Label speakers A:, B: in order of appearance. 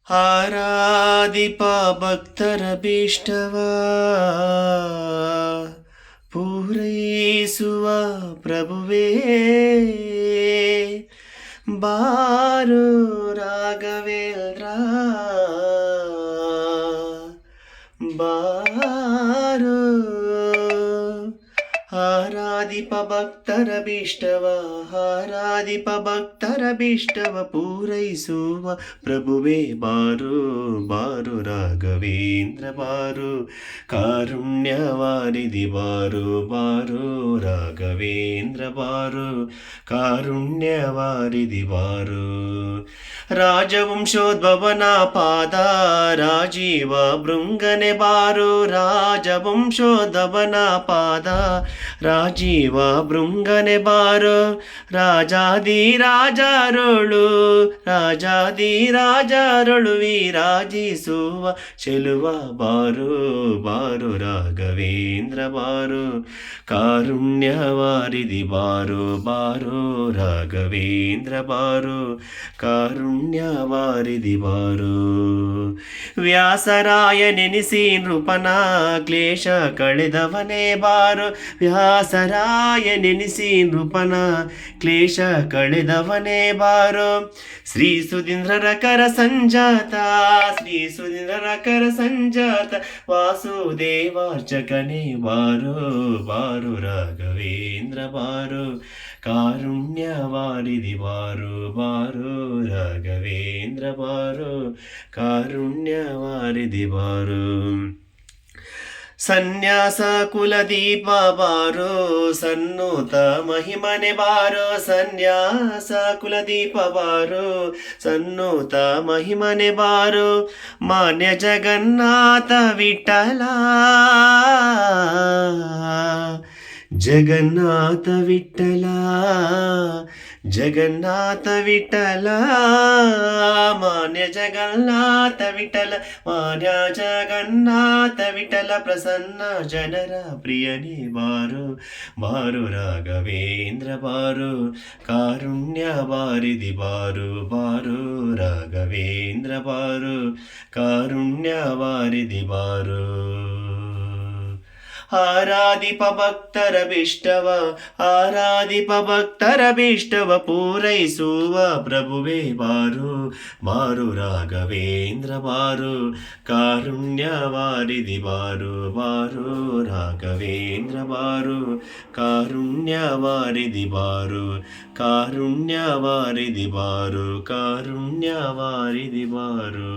A: ಆರಾಧಿಪ ಭಕ್ತರ ಭೀಷ್ಟವ ಪೂರೈಸುವ ಪ್ರಭುವೇ ಬಾರು ರಾಘವೇಂದ್ರ ಬಾರು ಆರಾಧಿಪ ಭಕ್ತರ ಭೀಷ್ಟವ ಆರಾಧಿಪ ಭಕ್ತರ ಭೀಷ್ಟವ ಪೂರೈಸುವ ಪ್ರಭುವೇ ಬಾರು ಬಾರು ರಾಘವೇಂದ್ರ ಬಾರು ಕಾರುಣ್ಯವಾರಿಧಿ ಬಾರು ಬಾರು ರಾಘವೇಂದ್ರ ಬಾರು ಕಾರುಣ್ಯವಾರಿಧಿ ಬಾರು ರಾಜವಂಶೋದ್ಭವನ ಪಾದ ರಾಜೀವ ಭೃಂಗನೆ ಬಾರು ರಾಜವಂಶೋದ್ಭವನ ಪಾದ ರಾಜೀವ ಭೃಂಗನೆ ಬಾರು ರಾಜಾದಿ ರಾಜರೊಳು ರಾಜಾದಿ ರಾಜರೊಳು ವಿರಾಜಿಸುವ ಚೆಲುವ ಬಾರು ಬಾರು ರಾಘವೇಂದ್ರ ಬಾರು ಕಾರುಣ್ಯವಾರಿಧಿ ಬಾರು ಬಾರು ರಾಘವೇಂದ್ರ ಬಾರು ಕಾರುಣ್ಯವಾರಿಧಿ ಬಾರು ವ್ಯಾಸರಾಯ ನೆನೆಸಿ ನೃಪನ ಕ್ಲೇಶ ಕಳೆದವನೇ ಬಾರು ವ್ಯಾಸರಾಯ ನೆನೆಸಿ ನೃಪನ ಕ್ಲೇಶ ಕಳೆದವನೇ ಬಾರು ಶ್ರೀ ಸುಧೀಂದ್ರರ ಕರ ಸಂಜಾತ ಶ್ರೀ ಸುಧೀಂದ್ರರ ಕರ ಸಂಜಾತ ವಾಸುದೇವಾರ್ಚಕನೇ ಬಾರು ಬಾರು ರಾಘವೇಂದ್ರ ಬಾರು ಕಾರುಣ್ಯವಾರಿಧಿ ಬಾರು ಬಾರು ರಾಘವೇಂದ್ರ ಬಾರು ಕಾರುಣ್ಯವಾರಿಧಿ ಬಾರು ಸನ್ಯಾಸ ಕುಲದೀಪ ಬಾರೋ ಸನ್ನೂತ ಮಹಿಮನೆ ಬಾರೋ ಸನ್ಯಾಸ ಕುಲದೀಪ ಬಾರೋ ಸನ್ನೂತ ಮಹಿಮನೆ ಬಾರೋ ಮಾನ್ಯ ಜಗನ್ನಾಥ ವಿಠಲ ಜಗನ್ನಾಥ ವಿಠಲ ಜಗನ್ನಾಥ ವಿಠಲ ಮಾನ್ಯ ಜಗನ್ನಾಥ ವಿಠಲ ಮಾನ್ಯ ಜಗನ್ನಾಥ ವಿಠಲ ಪ್ರಸನ್ನ ಜನರ ಪ್ರಿಯನೇ ಬಾರು ಬಾರು ರಾಘವೇಂದ್ರ ಬಾರು ಕಾರುಣ್ಯ ವಾರಿಧಿ ಬಾರು ಬಾರು ರಾಘವೇಂದ್ರ ಬಾರು ಕಾರುಣ್ಯ ವಾರಿಧಿ ಬಾರು ಆರಾಧಿಪ ಭಕ್ತರ ಭೀಷ್ಟವ ಆರಾಧಿಪ ಭಕ್ತರ ಭೀಷ್ಟವ ಪೂರೈಸುವ ಪ್ರಭುವೇ ಬಾರು ಬಾರು ರಾಘವೇಂದ್ರ ಬಾರು ಕಾರುಣ್ಯವಾರಿಧಿ ಬಾರು ಬಾರು ರಾಘವೇಂದ್ರ ಬಾರು ಕಾರುಣ್ಯವಾರಿಧಿ ಬಾರು ಕಾರುಣ್ಯವಾರಿಧಿ ಬಾರು ಕಾರುಣ್ಯವಾರಿಧಿ ಬಾರು